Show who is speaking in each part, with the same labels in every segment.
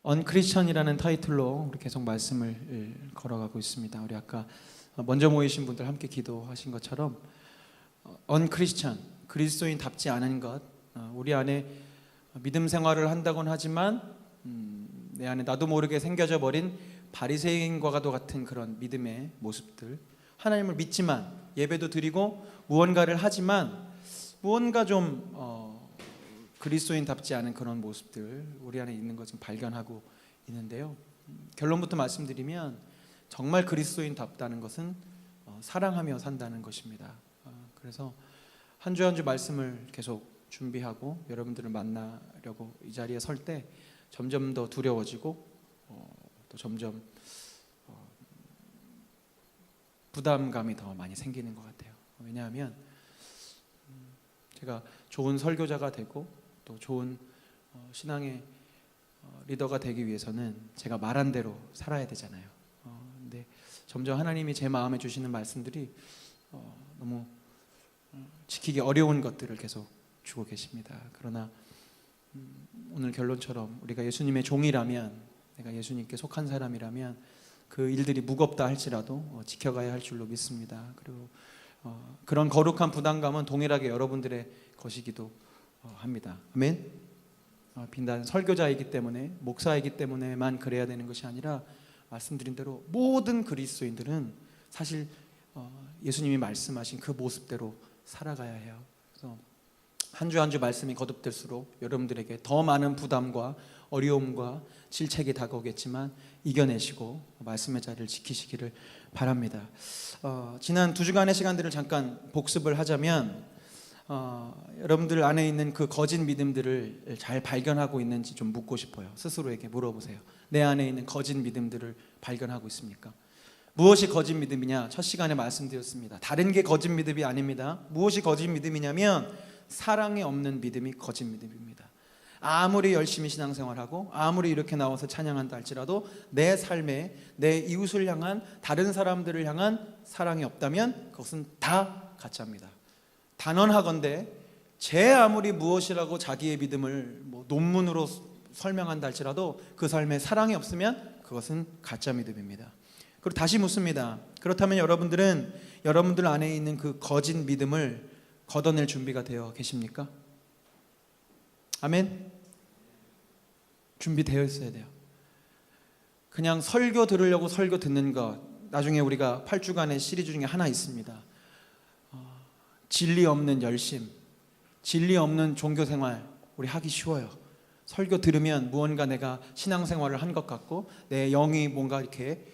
Speaker 1: 언크리스천이라는 타이틀로 우리 계속 말씀을 걸어가고 있습니다. 우리 아까 먼저 모이신 분들 함께 기도하신 것처럼 언크리스천, 그리스도인답지 않은 것, 우리 안에 믿음 생활을 한다고는 하지만 내 안에 나도 모르게 생겨져 버린 바리새인과도 같은 그런 믿음의 모습들, 하나님을 믿지만 예배도 드리고 무언가를 하지만 무언가 좀 그리스도인답지 않은 그런 모습들 우리 안에 있는 것 좀 발견하고 있는데요. 결론부터 말씀드리면 정말 그리스도인답다는 것은 사랑하며 산다는 것입니다. 그래서 한 주 한 주 말씀을 계속 준비하고 여러분들을 만나려고 이 자리에 설 때 점점 더 두려워지고 또 점점 부담감이 더 많이 생기는 것 같아요. 왜냐하면 제가 좋은 설교자가 되고 또 좋은 신앙의 리더가 되기 위해서는 제가 말한 대로 살아야 되잖아요. 근데 점점 하나님이 제 마음에 주시는 말씀들이 너무 지키기 어려운 것들을 계속 주고 계십니다. 그러나 오늘 결론처럼 우리가 예수님의 종이라면, 내가 예수님께 속한 사람이라면 그 일들이 무겁다 할지라도 지켜가야 할 줄로 믿습니다. 그리고 그런 거룩한 부담감은 동일하게 여러분들의 것이기도 합니다. 아멘. 비단 설교자이기 때문에, 목사이기 때문에만 그래야 되는 것이 아니라 말씀드린 대로 모든 그리스도인들은 사실 예수님이 말씀하신 그 모습대로 살아가야 해요. 그래서 한 주 한 주 말씀이 거듭될수록 여러분들에게 더 많은 부담과 어려움과 질책이 다가오겠지만 이겨내시고 말씀의 자리를 지키시기를 바랍니다. 지난 2주간의 시간들을 잠깐 복습을 하자면 여러분들 안에 있는 그 거짓 믿음들을 잘 발견하고 있는지 좀 묻고 싶어요. 스스로에게 물어보세요. 내 안에 있는 거짓 믿음들을 발견하고 있습니까? 무엇이 거짓 믿음이냐? 첫 시간에 말씀드렸습니다. 다른 게 거짓 믿음이 아닙니다. 무엇이 거짓 믿음이냐면 사랑이 없는 믿음이 거짓 믿음입니다. 아무리 열심히 신앙생활하고 아무리 이렇게 나와서 찬양한다 할지라도 내 삶에 내 이웃을 향한, 다른 사람들을 향한 사랑이 없다면 그것은 다 가짜입니다. 단언하건대 제 아무리 무엇이라고 자기의 믿음을 논문으로 설명한다 할지라도 그 삶에 사랑이 없으면 그것은 가짜 믿음입니다. 그리고 다시 묻습니다. 그렇다면 여러분들은 여러분들 안에 있는 그 거짓 믿음을 걷어낼 준비가 되어 계십니까? 아멘. 준비되어 있어야 돼요. 그냥 설교 들으려고 설교 듣는 것, 나중에 우리가 8주간의 시리즈 중에 하나 있습니다. 진리 없는 열심, 진리 없는 종교생활 우리 하기 쉬워요. 설교 들으면 무언가 내가 신앙생활을 한 것 같고 내 영이 뭔가 이렇게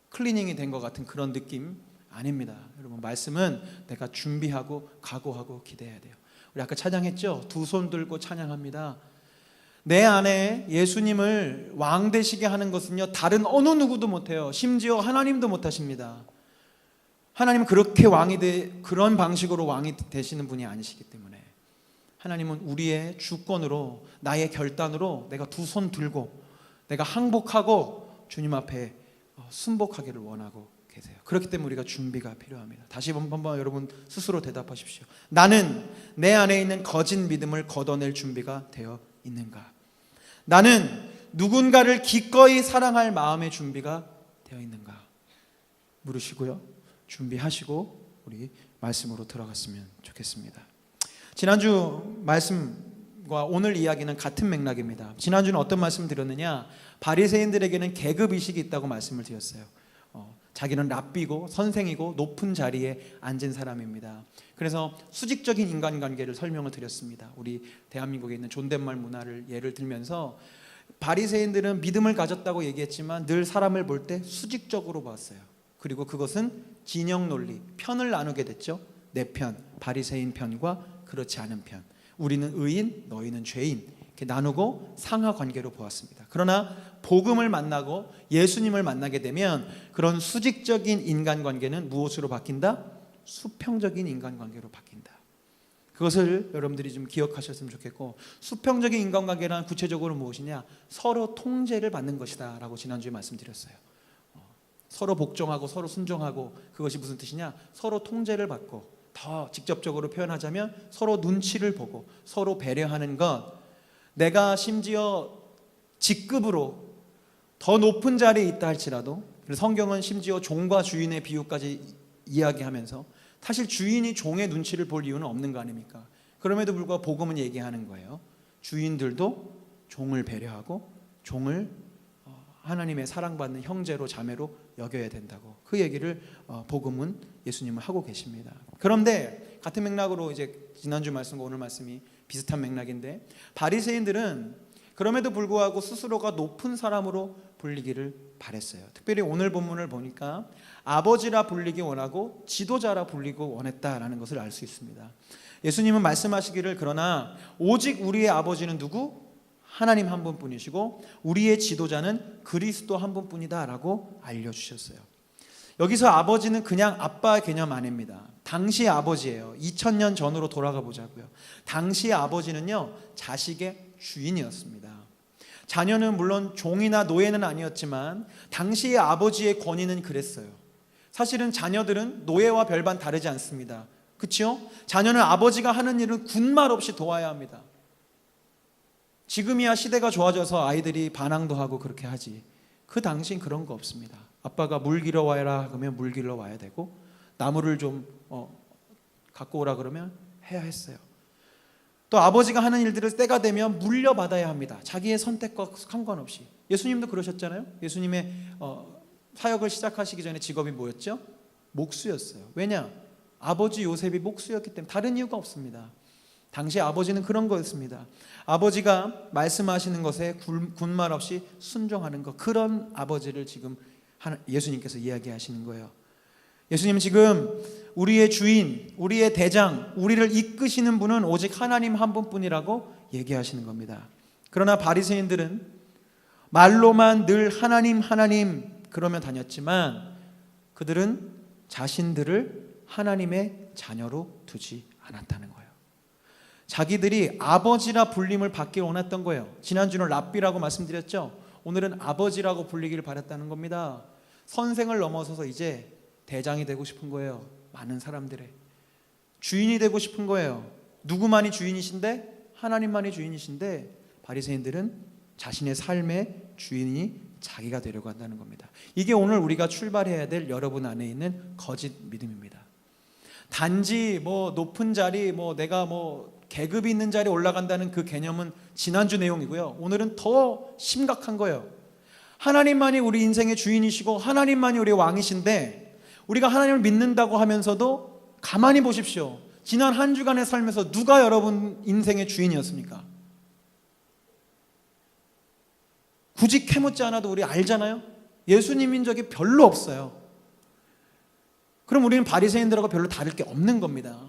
Speaker 1: 클리닝이 된 것 같은 그런 느낌 아닙니다. 여러분, 말씀은 내가 준비하고 각오하고 기대해야 돼요. 우리 아까 찬양했죠? 두 손 들고 찬양합니다. 내 안에 예수님을 왕 되시게 하는 것은요, 다른 어느 누구도 못해요. 심지어 하나님도 못하십니다. 하나님은 그렇게 그런 방식으로 왕이 되시는 분이 아니시기 때문에 하나님은 우리의 주권으로, 나의 결단으로 내가 두 손 들고 내가 항복하고 주님 앞에 순복하기를 원하고 계세요. 그렇기 때문에 우리가 준비가 필요합니다. 다시 한번 여러분 스스로 대답하십시오. 나는 내 안에 있는 거짓 믿음을 걷어낼 준비가 되어 있는가? 나는 누군가를 기꺼이 사랑할 마음의 준비가 되어 있는가? 물으시고요, 준비하시고 우리 말씀으로 들어갔으면 좋겠습니다. 지난주 말씀과 오늘 이야기는 같은 맥락입니다. 지난주는 어떤 말씀 드렸느냐? 바리새인들에게는 계급의식이 있다고 말씀을 드렸어요. 자기는 랍비고 선생이고 높은 자리에 앉은 사람입니다. 그래서 수직적인 인간관계를 설명을 드렸습니다. 우리 대한민국에 있는 존댓말 문화를 예를 들면서 바리새인들은 믿음을 가졌다고 얘기했지만 늘 사람을 볼 때 수직적으로 봤어요. 그리고 그것은 진영 논리, 편을 나누게 됐죠. 내 편, 바리새인 편과 그렇지 않은 편, 우리는 의인, 너희는 죄인, 이렇게 나누고 상하 관계로 보았습니다. 그러나 복음을 만나고 예수님을 만나게 되면 그런 수직적인 인간관계는 무엇으로 바뀐다? 수평적인 인간관계로 바뀐다. 그것을 여러분들이 좀 기억하셨으면 좋겠고, 수평적인 인간관계란 구체적으로 무엇이냐? 서로 통제를 받는 것이다 라고 지난주에 말씀드렸어요. 서로 복종하고 서로 순종하고, 그것이 무슨 뜻이냐? 서로 통제를 받고, 더 직접적으로 표현하자면 서로 눈치를 보고 서로 배려하는 것. 내가 심지어 직급으로 더 높은 자리에 있다 할지라도, 그래서 성경은 심지어 종과 주인의 비유까지 이야기하면서 사실 주인이 종의 눈치를 볼 이유는 없는 거 아닙니까? 그럼에도 불구하고 복음은 얘기하는 거예요. 주인들도 종을 배려하고 종을 하나님의 사랑받는 형제로 자매로 여겨야 된다고, 그 얘기를 복음은 예수님은 하고 계십니다. 그런데 같은 맥락으로 이제 지난주 말씀과 오늘 말씀이 비슷한 맥락인데, 바리새인들은 그럼에도 불구하고 스스로가 높은 사람으로 불리기를 바랬어요. 특별히 오늘 본문을 보니까 아버지라 불리기 원하고 지도자라 불리고 원했다라는 것을 알 수 있습니다. 예수님은 말씀하시기를, 그러나 오직 우리의 아버지는 누구? 하나님 한 분뿐이시고 우리의 지도자는 그리스도 한 분뿐이다 라고 알려주셨어요. 여기서 아버지는 그냥 아빠 개념 아닙니다. 당시의 아버지예요. 2000년 전으로 돌아가 보자고요. 당시의 아버지는요, 자식의 주인이었습니다. 자녀는 물론 종이나 노예는 아니었지만 당시의 아버지의 권위는 그랬어요. 사실은 자녀들은 노예와 별반 다르지 않습니다. 그렇죠? 자녀는 아버지가 하는 일을 군말 없이 도와야 합니다. 지금이야 시대가 좋아져서 아이들이 반항도 하고 그렇게 하지, 그 당시엔 그런 거 없습니다. 아빠가 물 길러 와라 그러면 물 길러 와야 되고, 나무를 좀 갖고 오라 그러면 해야 했어요. 또 아버지가 하는 일들을 때가 되면 물려받아야 합니다. 자기의 선택과 상관없이. 예수님도 그러셨잖아요. 예수님의 사역을 시작하시기 전에 직업이 뭐였죠? 목수였어요. 왜냐? 아버지 요셉이 목수였기 때문에, 다른 이유가 없습니다. 당시 아버지는 그런 거였습니다. 아버지가 말씀하시는 것에 군말 없이 순종하는 것, 그런 아버지를 지금 예수님께서 이야기하시는 거예요. 예수님은 지금 우리의 주인, 우리의 대장, 우리를 이끄시는 분은 오직 하나님 한 분뿐이라고 얘기하시는 겁니다. 그러나 바리새인들은 말로만 늘 하나님 하나님 그러며 다녔지만 그들은 자신들을 하나님의 자녀로 두지 않았다는 거예요. 자기들이 아버지라 불림을 받길 원했던 거예요. 지난주는 랍비라고 말씀드렸죠. 오늘은 아버지라고 불리기를 바랬다는 겁니다. 선생을 넘어서서 이제 대장이 되고 싶은 거예요. 많은 사람들의 주인이 되고 싶은 거예요. 누구만이 주인이신데? 하나님만이 주인이신데, 바리새인들은 자신의 삶의 주인이 자기가 되려고 한다는 겁니다. 이게 오늘 우리가 출발해야 될 여러분 안에 있는 거짓 믿음입니다. 단지 높은 자리, 내가 계급이 있는 자리에 올라간다는 그 개념은 지난주 내용이고요. 오늘은 더 심각한 거예요. 하나님만이 우리 인생의 주인이시고 하나님만이 우리의 왕이신데, 우리가 하나님을 믿는다고 하면서도 가만히 보십시오. 지난 한 주간의 삶에서 누가 여러분 인생의 주인이었습니까? 굳이 캐묻지 않아도 우리 알잖아요. 예수님인 적이 별로 없어요. 그럼 우리는 바리새인들하고 별로 다를 게 없는 겁니다.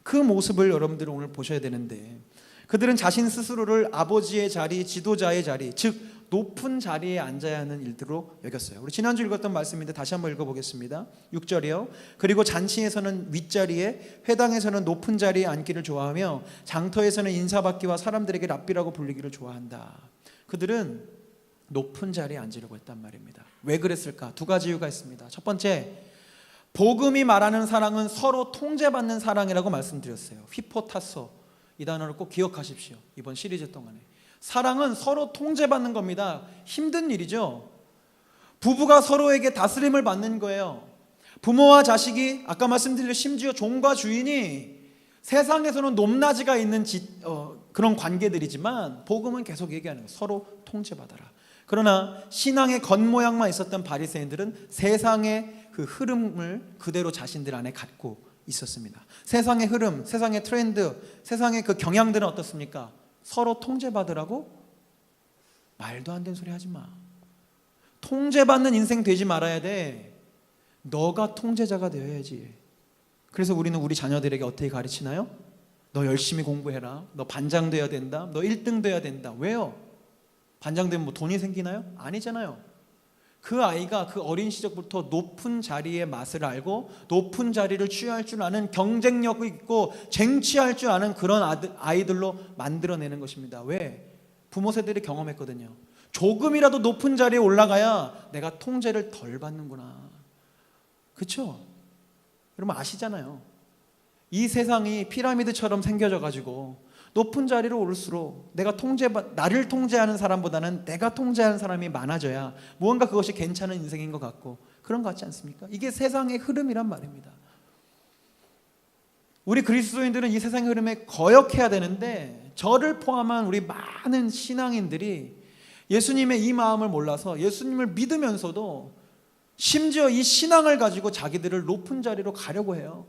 Speaker 1: 그 모습을 여러분들은 오늘 보셔야 되는데, 그들은 자신 스스로를 아버지의 자리, 지도자의 자리, 즉 높은 자리에 앉아야 하는 일들로 여겼어요. 우리 지난주 읽었던 말씀인데 다시 한번 읽어보겠습니다. 6절이요. 그리고 잔치에서는 윗자리에, 회당에서는 높은 자리에 앉기를 좋아하며 장터에서는 인사받기와 사람들에게 랍비라고 불리기를 좋아한다. 그들은 높은 자리에 앉으려고 했단 말입니다. 왜 그랬을까? 두 가지 이유가 있습니다. 첫 번째, 복음이 말하는 사랑은 서로 통제받는 사랑이라고 말씀드렸어요. 휘포타소, 이 단어를 꼭 기억하십시오. 이번 시리즈 동안에 사랑은 서로 통제받는 겁니다. 힘든 일이죠. 부부가 서로에게 다스림을 받는 거예요. 부모와 자식이, 아까 말씀드린 심지어 종과 주인이 세상에서는 높낮이가 있는 그런 관계들이지만, 복음은 계속 얘기하는 거예요. 서로 통제받아라. 그러나 신앙의 겉모양만 있었던 바리새인들은 세상의 그 흐름을 그대로 자신들 안에 갖고 있었습니다. 세상의 흐름, 세상의 트렌드, 세상의 그 경향들은 어떻습니까? 서로 통제받으라고? 말도 안 되는 소리 하지 마. 통제받는 인생 되지 말아야 돼. 너가 통제자가 되어야지. 그래서 우리는 우리 자녀들에게 어떻게 가르치나요? 너 열심히 공부해라. 너 반장 돼야 된다. 너 1등 돼야 된다. 왜요? 반장 되면 돈이 생기나요? 아니잖아요. 그 아이가 그 어린 시절부터 높은 자리의 맛을 알고 높은 자리를 취할 줄 아는, 경쟁력이 있고 쟁취할 줄 아는 그런 아이들로 만들어내는 것입니다. 왜? 부모 세대들이 경험했거든요. 조금이라도 높은 자리에 올라가야 내가 통제를 덜 받는구나. 그렇죠? 여러분 아시잖아요. 이 세상이 피라미드처럼 생겨져 가지고 높은 자리로 올수록 나를 통제하는 사람보다는 내가 통제하는 사람이 많아져야 무언가 그것이 괜찮은 인생인 것 같고 그런 것 같지 않습니까? 이게 세상의 흐름이란 말입니다. 우리 그리스도인들은 이 세상의 흐름에 거역해야 되는데 저를 포함한 우리 많은 신앙인들이 예수님의 이 마음을 몰라서 예수님을 믿으면서도 심지어 이 신앙을 가지고 자기들을 높은 자리로 가려고 해요.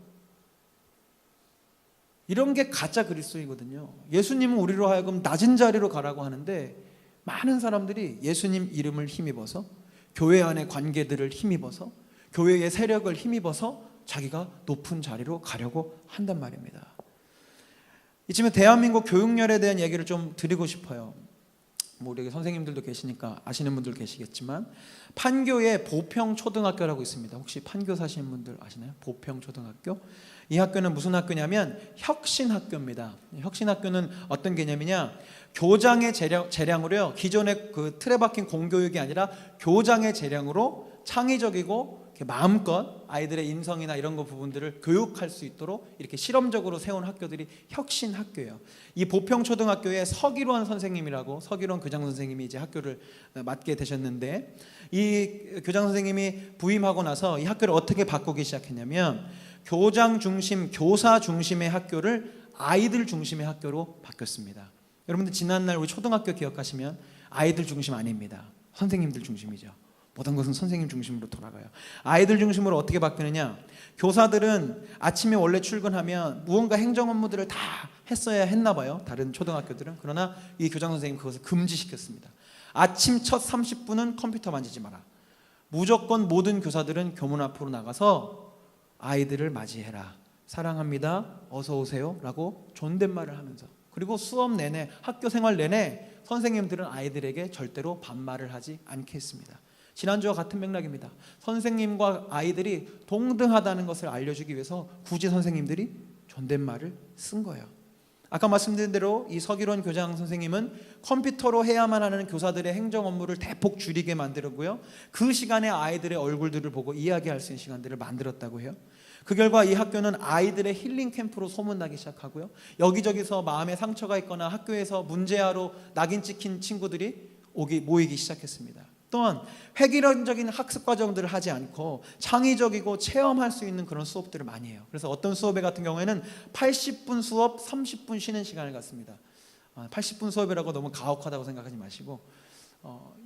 Speaker 1: 이런 게 가짜 그리스도이거든요. 예수님은 우리로 하여금 낮은 자리로 가라고 하는데 많은 사람들이 예수님 이름을 힘입어서 교회 안의 관계들을 힘입어서 교회의 세력을 힘입어서 자기가 높은 자리로 가려고 한단 말입니다. 이쯤에 대한민국 교육열에 대한 얘기를 좀 드리고 싶어요. 뭐 우리 선생님들도 계시니까 아시는 분들 계시겠지만 판교에 보평초등학교라고 있습니다. 혹시 판교 사시는 분들 아시나요? 보평초등학교. 이 학교는 무슨 학교냐면 혁신학교입니다. 혁신학교는 어떤 개념이냐? 교장의 재량으로요. 기존의 그 틀에 박힌 공교육이 아니라 교장의 재량으로 창의적이고 마음껏 아이들의 인성이나 이런 거 부분들을 교육할 수 있도록 이렇게 실험적으로 세운 학교들이 혁신학교예요. 이 보평초등학교에 서기론 선생님이라고 서기론 교장 선생님이 이제 학교를 맡게 되셨는데 이 교장 선생님이 부임하고 나서 이 학교를 어떻게 바꾸기 시작했냐면 교장 중심, 교사 중심의 학교를 아이들 중심의 학교로 바뀌었습니다. 여러분들 지난날 우리 초등학교 기억하시면 아이들 중심 아닙니다. 선생님들 중심이죠. 모든 것은 선생님 중심으로 돌아가요. 아이들 중심으로 어떻게 바뀌느냐? 교사들은 아침에 원래 출근하면 무언가 행정 업무들을 다 했어야 했나 봐요. 다른 초등학교들은. 그러나 이 교장 선생님 그것을 금지시켰습니다. 아침 첫 30분은 컴퓨터 만지지 마라. 무조건 모든 교사들은 교문 앞으로 나가서 아이들을 맞이해라. 사랑합니다. 어서 오세요. 라고 존댓말을 하면서 그리고 수업 내내 학교 생활 내내 선생님들은 아이들에게 절대로 반말을 하지 않겠습니다. 지난주와 같은 맥락입니다. 선생님과 아이들이 동등하다는 것을 알려주기 위해서 굳이 선생님들이 존댓말을 쓴 거예요. 아까 말씀드린 대로 이 서기론 교장 선생님은 컴퓨터로 해야만 하는 교사들의 행정 업무를 대폭 줄이게 만들었고요. 그 시간에 아이들의 얼굴들을 보고 이야기할 수 있는 시간들을 만들었다고 해요. 그 결과 이 학교는 아이들의 힐링 캠프로 소문나기 시작하고요. 여기저기서 마음에 상처가 있거나 학교에서 문제아로 낙인 찍힌 친구들이 모이기 시작했습니다. 또한 획일적인 학습 과정들을 하지 않고 창의적이고 체험할 수 있는 그런 수업들을 많이 해요. 그래서 어떤 수업에 같은 경우에는 80분 수업 30분 쉬는 시간을 갖습니다. 80분 수업이라고 너무 가혹하다고 생각하지 마시고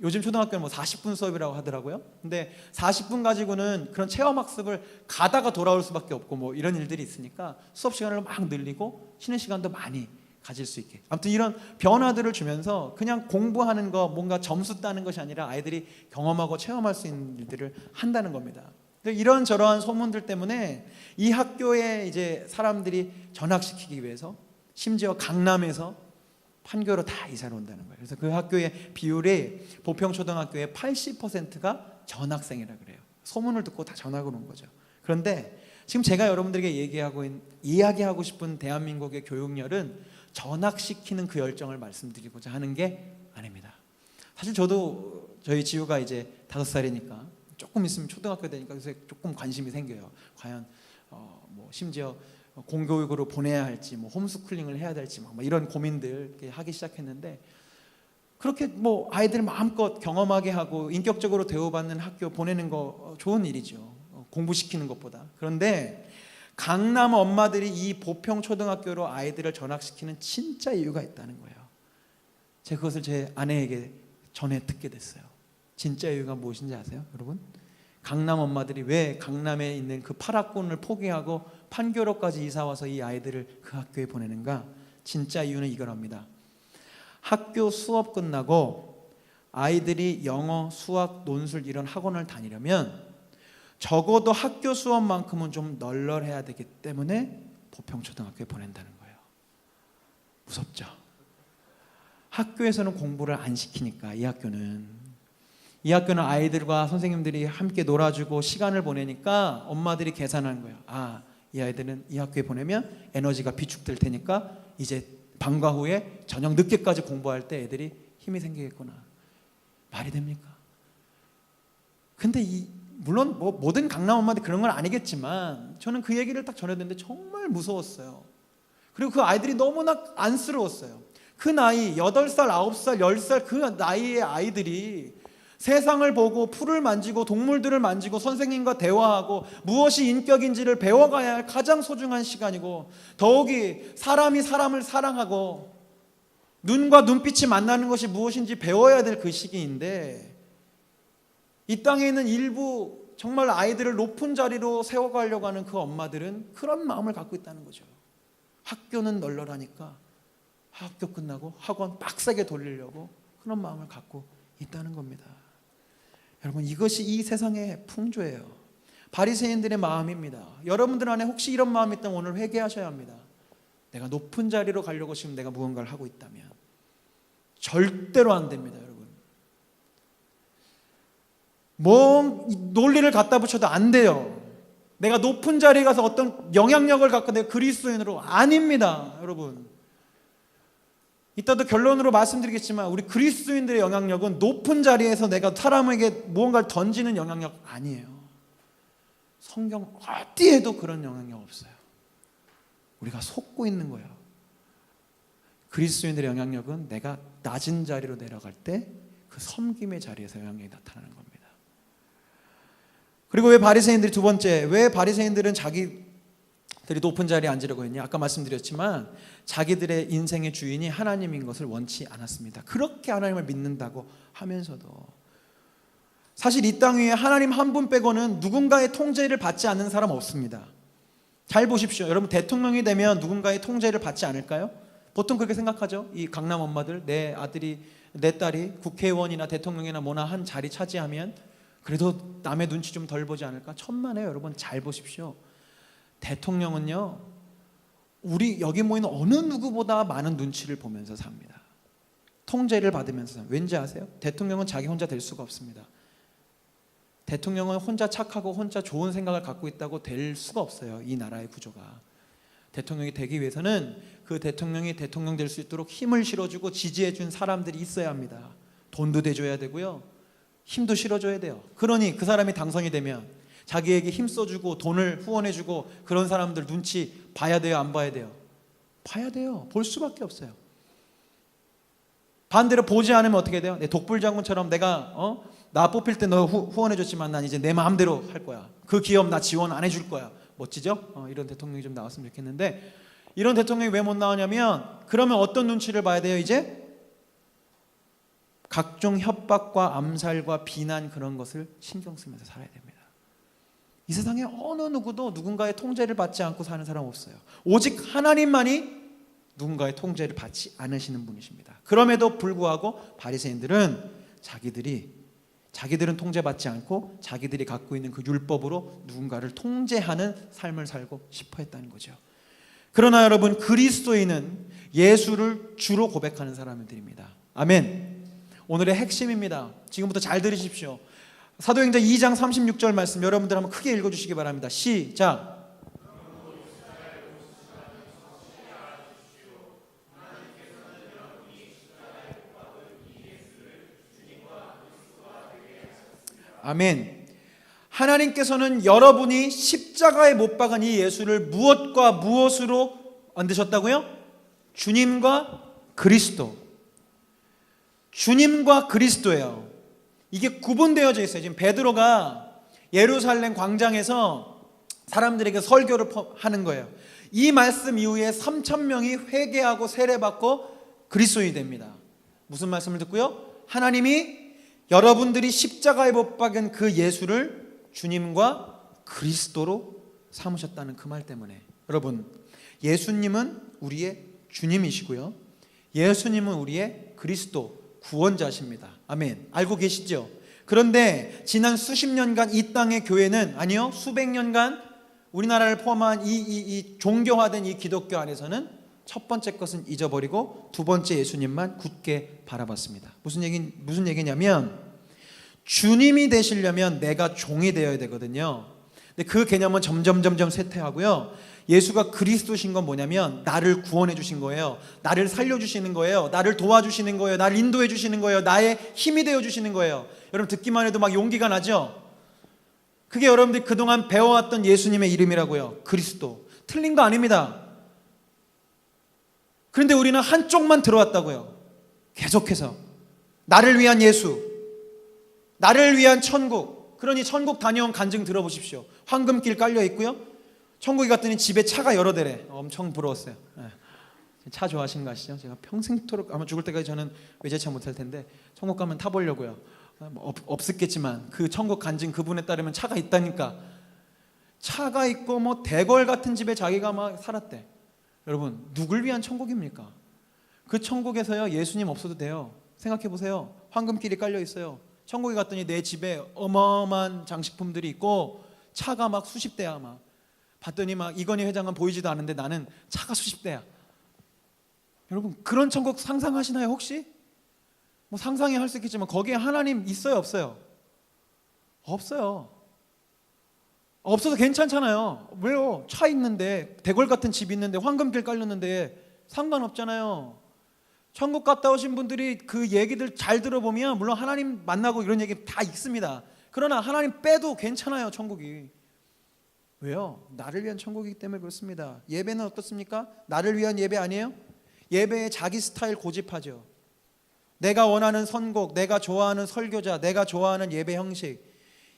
Speaker 1: 요즘 초등학교는 뭐 40분 수업이라고 하더라고요. 근데 40분 가지고는 그런 체험 학습을 가다가 돌아올 수밖에 없고 뭐 이런 일들이 있으니까 수업 시간을 막 늘리고 쉬는 시간도 많이 가질 수 있게. 아무튼 이런 변화들을 주면서 그냥 공부하는 거 뭔가 점수 따는 것이 아니라 아이들이 경험하고 체험할 수 있는 일들을 한다는 겁니다. 이런 저러한 소문들 때문에 이 학교에 이제 사람들이 전학시키기 위해서 심지어 강남에서 판교로 다 이사를 온다는 거예요. 그래서 그 학교의 비율이 보평초등학교의 80%가 전학생이라 그래요. 소문을 듣고 다 전학을 온 거죠. 그런데 지금 제가 여러분들에게 이야기하고 싶은 대한민국의 교육열은 전학시키는 그 열정을 말씀드리고자 하는 게 아닙니다. 사실 저도 저희 지우가 이제 5살이니까 조금 있으면 초등학교 되니까 그래서 조금 관심이 생겨요. 과연 뭐 심지어 공교육으로 보내야 할지, 뭐 홈스쿨링을 해야 될지 막 이런 고민들 하기 시작했는데 그렇게 뭐 아이들 마음껏 경험하게 하고 인격적으로 대우받는 학교 보내는 거 좋은 일이죠. 공부시키는 것보다. 그런데 강남 엄마들이 이 보평초등학교로 아이들을 전학시키는 진짜 이유가 있다는 거예요. 제가 그것을 제 아내에게 전해 듣게 됐어요. 진짜 이유가 무엇인지 아세요, 여러분? 강남 엄마들이 왜 강남에 있는 그 8학군을 포기하고 판교로까지 이사와서 이 아이들을 그 학교에 보내는가? 진짜 이유는 이거랍니다. 학교 수업 끝나고 아이들이 영어, 수학, 논술 이런 학원을 다니려면 적어도 학교 수업만큼은 좀 널널해야 되기 때문에 보평초등학교에 보낸다는 거예요. 무섭죠? 학교에서는 공부를 안 시키니까 이 학교는 아이들과 선생님들이 함께 놀아주고 시간을 보내니까 엄마들이 계산하는 거예요. 이 아이들은 이 학교에 보내면 에너지가 비축될 테니까 이제 방과 후에 저녁 늦게까지 공부할 때 애들이 힘이 생기겠구나. 말이 됩니까? 근데 물론 뭐 모든 강남 엄마들 그런 건 아니겠지만 저는 그 얘기를 딱 전해듣는데 정말 무서웠어요. 그리고 그 아이들이 너무나 안쓰러웠어요. 그 나이 8살, 9살, 10살 그 나이의 아이들이 세상을 보고 풀을 만지고 동물들을 만지고 선생님과 대화하고 무엇이 인격인지를 배워가야 할 가장 소중한 시간이고, 더욱이 사람이 사람을 사랑하고 눈과 눈빛이 만나는 것이 무엇인지 배워야 될 그 시기인데, 이 땅에 있는 일부 정말 아이들을 높은 자리로 세워가려고 하는 그 엄마들은 그런 마음을 갖고 있다는 거죠. 학교는 널널하니까 학교 끝나고 학원 빡세게 돌리려고 그런 마음을 갖고 있다는 겁니다. 여러분, 이것이 이 세상의 풍조예요. 바리새인들의 마음입니다. 여러분들 안에 혹시 이런 마음이 있다면 오늘 회개하셔야 합니다. 내가 높은 자리로 가려고 지금 내가 무언가를 하고 있다면 절대로 안 됩니다. 여러분, 뭐 논리를 갖다 붙여도 안 돼요. 내가 높은 자리에 가서 어떤 영향력을 갖고 내가 그리스도인으로, 아닙니다. 여러분, 이따도 결론으로 말씀드리겠지만 우리 그리스도인들의 영향력은 높은 자리에서 내가 사람에게 무언가를 던지는 영향력 아니에요. 성경 어디에도 그런 영향력 없어요. 우리가 속고 있는 거예요. 그리스도인들의 영향력은 내가 낮은 자리로 내려갈 때 그 섬김의 자리에서 영향력이 나타나는 겁니다. 그리고 왜 바리새인들이, 두 번째, 왜 바리새인들은 자기들이 높은 자리에 앉으려고 했냐? 아까 말씀드렸지만 자기들의 인생의 주인이 하나님인 것을 원치 않았습니다. 그렇게 하나님을 믿는다고 하면서도 사실 이 땅 위에 하나님 한 분 빼고는 누군가의 통제를 받지 않는 사람 없습니다. 잘 보십시오. 여러분, 대통령이 되면 누군가의 통제를 받지 않을까요? 보통 그렇게 생각하죠. 이 강남 엄마들, 내 아들이, 내 딸이 국회의원이나 대통령이나 뭐나 한 자리 차지하면 그래도 남의 눈치 좀 덜 보지 않을까? 천만에요. 여러분, 잘 보십시오. 대통령은요, 우리 여기 모이는 어느 누구보다 많은 눈치를 보면서 삽니다. 통제를 받으면서 삽니다. 왠지 아세요? 대통령은 자기 혼자 될 수가 없습니다. 대통령은 혼자 착하고 혼자 좋은 생각을 갖고 있다고 될 수가 없어요. 이 나라의 구조가. 대통령이 되기 위해서는 그 대통령이 대통령 될 수 있도록 힘을 실어주고 지지해준 사람들이 있어야 합니다. 돈도 대줘야 되고요, 힘도 실어줘야 돼요. 그러니 그 사람이 당선이 되면 자기에게 힘써주고 돈을 후원해주고 그런 사람들 눈치 봐야 돼요, 안 봐야 돼요? 봐야 돼요. 볼 수밖에 없어요. 반대로 보지 않으면 어떻게 돼요? 독불장군처럼 내가 나 뽑힐 때 너 후원해줬지만 난 이제 내 마음대로 할 거야. 그 기업 나 지원 안 해줄 거야. 멋지죠? 이런 대통령이 좀 나왔으면 좋겠는데, 이런 대통령이 왜 못 나오냐면, 그러면 어떤 눈치를 봐야 돼요? 이제 각종 협박과 암살과 비난, 그런 것을 신경 쓰면서 살아야 됩니다. 이 세상에 어느 누구도 누군가의 통제를 받지 않고 사는 사람 없어요. 오직 하나님만이 누군가의 통제를 받지 않으시는 분이십니다. 그럼에도 불구하고 바리새인들은 자기들은 통제받지 않고 자기들이 갖고 있는 그 율법으로 누군가를 통제하는 삶을 살고 싶어 했다는 거죠. 그러나 여러분, 그리스도인은 예수를 주로 고백하는 사람들입니다. 아멘. 오늘의 핵심입니다. 지금부터 잘 들으십시오. 사도행전 2장 36절 말씀 여러분들 한번 크게 읽어주시기 바랍니다. 시작. 아멘. 하나님께서는 여러분이 십자가에 못 박은 이 예수를 무엇과 무엇으로 만드셨다고요? 주님과 그리스도. 주님과 그리스도예요. 이게 구분되어져 있어요. 지금 베드로가 예루살렘 광장에서 사람들에게 설교를 하는 거예요. 이 말씀 이후에 3,000명이 회개하고 세례받고 그리스도인이 됩니다. 무슨 말씀을 듣고요? 하나님이 여러분들이 십자가에 못 박은 그 예수를 주님과 그리스도로 삼으셨다는 그 말 때문에, 여러분, 예수님은 우리의 주님이시고요, 예수님은 우리의 그리스도 구원자십니다. 아멘. 알고 계시죠? 그런데 지난 수십 년간 이 땅의 교회는, 아니요, 수백 년간 우리나라를 포함한 이 종교화된 이 기독교 안에서는 첫 번째 것은 잊어버리고 두 번째 예수님만 굳게 바라봤습니다. 무슨 얘기냐면, 주님이 되시려면 내가 종이 되어야 되거든요. 근데 그 개념은 점점 쇠퇴하고요, 예수가 그리스도신 건 뭐냐면 나를 구원해 주신 거예요. 나를 살려 주시는 거예요. 나를 도와주시는 거예요. 나를 인도해 주시는 거예요. 나의 힘이 되어 주시는 거예요. 여러분, 듣기만 해도 막 용기가 나죠? 그게 여러분들이 그동안 배워왔던 예수님의 이름이라고요. 그리스도. 틀린 거 아닙니다. 그런데 우리는 한쪽만 들어왔다고요. 계속해서 나를 위한 예수, 나를 위한 천국. 그러니 천국 다녀온 간증 들어보십시오. 황금길 깔려 있고요. 천국에 갔더니 집에 차가 여러 대래. 엄청 부러웠어요. 차 좋아하시는 거 아시죠? 제가 평생토록 아마 죽을 때까지 저는 외제차 못할 텐데 천국 가면 타보려고요. 없었겠지만 그 천국 간증 그분에 따르면 차가 있다니까. 차가 있고 뭐 대궐 같은 집에 자기가 막 살았대. 여러분, 누굴 위한 천국입니까? 그 천국에서요, 예수님 없어도 돼요. 생각해 보세요. 황금길이 깔려 있어요. 천국에 갔더니 내 집에 어마어마한 장식품들이 있고 차가 막 수십 대야. 막 봤더니 막 이건희 회장은 보이지도 않는데 나는 차가 수십 대야. 여러분, 그런 천국 상상하시나요 혹시? 뭐 상상이 할 수 있겠지만 거기에 하나님 있어요 없어요? 없어요. 없어도 괜찮잖아요. 왜요? 차 있는데, 대궐 같은 집 있는데, 황금길 깔렸는데 상관없잖아요. 천국 갔다 오신 분들이 그 얘기들 잘 들어보면 물론 하나님 만나고 이런 얘기 다 있습니다. 그러나 하나님 빼도 괜찮아요. 천국이. 왜요? 나를 위한 천국이기 때문에 그렇습니다. 예배는 어떻습니까? 나를 위한 예배 아니에요? 예배에 자기 스타일 고집하죠. 내가 원하는 선곡, 내가 좋아하는 설교자, 내가 좋아하는 예배 형식.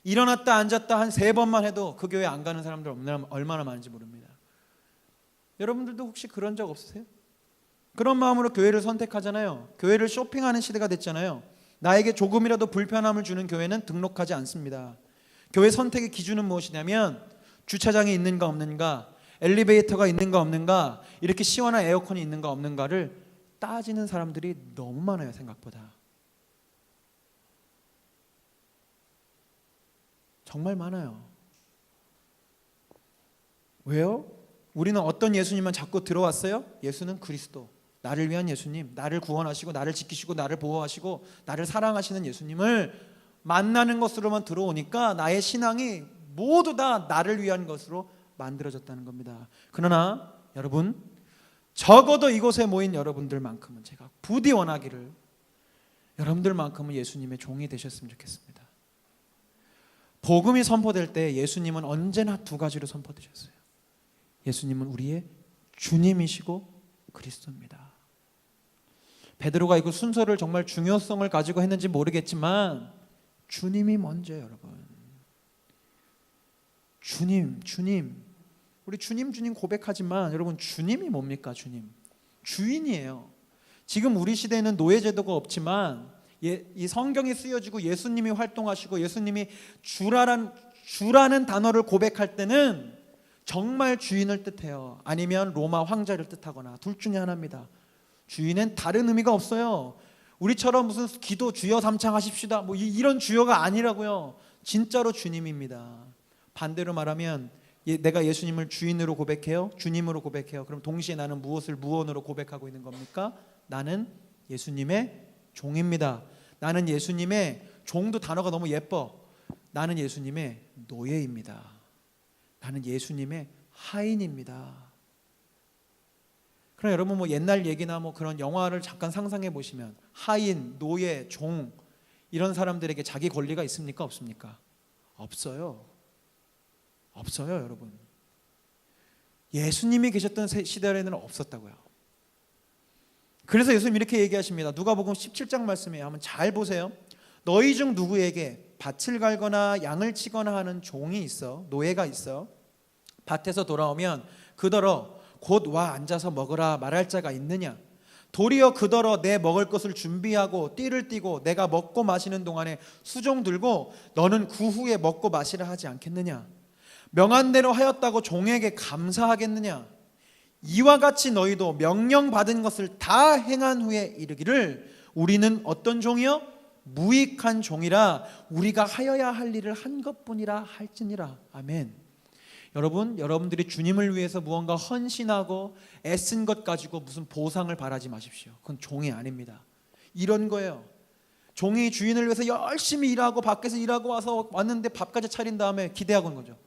Speaker 1: 일어났다 앉았다 한 3번만 해도 그 교회 안 가는 사람들 얼마나 많은지 모릅니다. 여러분들도 혹시 그런 적 없으세요? 그런 마음으로 교회를 선택하잖아요. 교회를 쇼핑하는 시대가 됐잖아요. 나에게 조금이라도 불편함을 주는 교회는 등록하지 않습니다. 교회 선택의 기준은 무엇이냐면 주차장이 있는가 없는가, 엘리베이터가 있는가 없는가, 이렇게 시원한 에어컨이 있는가 없는가를 따지는 사람들이 너무 많아요. 생각보다 정말 많아요. 왜요? 우리는 어떤 예수님만 자꾸 들어왔어요? 예수는 그리스도, 나를 위한 예수님, 나를 구원하시고 나를 지키시고 나를 보호하시고 나를 사랑하시는 예수님을 만나는 것으로만 들어오니까 나의 신앙이 모두 다 나를 위한 것으로 만들어졌다는 겁니다. 그러나 여러분, 적어도 이곳에 모인 여러분들만큼은 제가 부디 원하기를 여러분들만큼은 예수님의 종이 되셨으면 좋겠습니다. 복음이 선포될 때 예수님은 언제나 2가지로 선포되셨어요. 예수님은 우리의 주님이시고 그리스도입니다. 베드로가 이거 순서를 정말 중요성을 가지고 했는지 모르겠지만 주님이 먼저예요. 여러분, 주님 우리 주님 고백하지만 여러분, 주님이 뭡니까? 주인이에요. 지금 우리 시대에는 노예제도가 없지만 이 성경이 쓰여지고 예수님이 활동하시고 예수님이 주라는 단어를 고백할 때는 정말 주인을 뜻해요. 아니면 로마 황제를 뜻하거나 둘 중에 하나입니다. 주인은 다른 의미가 없어요. 우리처럼 무슨 기도 주여 삼창하십시다 뭐 이런 주여가 아니라고요. 진짜로 주님입니다. 반대로 말하면 내가 예수님을 주인으로 고백해요? 주님으로 고백해요? 그럼 동시에 나는 무엇을 무언으로 고백하고 있는 겁니까? 나는 예수님의 종입니다. 나는 예수님의 종도 단어가 너무 예뻐. 나는 예수님의 노예입니다. 나는 예수님의 하인입니다. 그럼 여러분 뭐 옛날 얘기나 뭐 그런 영화를 잠깐 상상해 보시면 하인, 노예, 종 이런 사람들에게 자기 권리가 있습니까? 없습니까? 없어요. 여러분. 예수님이 계셨던 시대에는 없었다고요. 그래서 예수님 이렇게 얘기하십니다. 누가복음 17장 말씀에 한번 잘 보세요. 너희 중 누구에게 밭을 갈거나 양을 치거나 하는 종이 있어, 노예가 있어, 밭에서 돌아오면 그더러 곧 와 앉아서 먹으라 말할 자가 있느냐? 도리어 그더러 내 먹을 것을 준비하고 띠를 띠고 내가 먹고 마시는 동안에 수종 들고 너는 그 후에 먹고 마시라 하지 않겠느냐? 명한 대로 하였다고 종에게 감사하겠느냐? 이와 같이 너희도 명령받은 것을 다 행한 후에 이르기를 우리는 어떤 종이요? 무익한 종이라 우리가 하여야 할 일을 한 것뿐이라 할지니라. 아멘. 여러분들이 주님을 위해서 무언가 헌신하고 애쓴 것 가지고 무슨 보상을 바라지 마십시오. 그건 종이 아닙니다. 이런 거예요. 종이 주인을 위해서 열심히 일하고 밖에서 일하고 왔는데 밥까지 차린 다음에 기대하고 있는 거죠.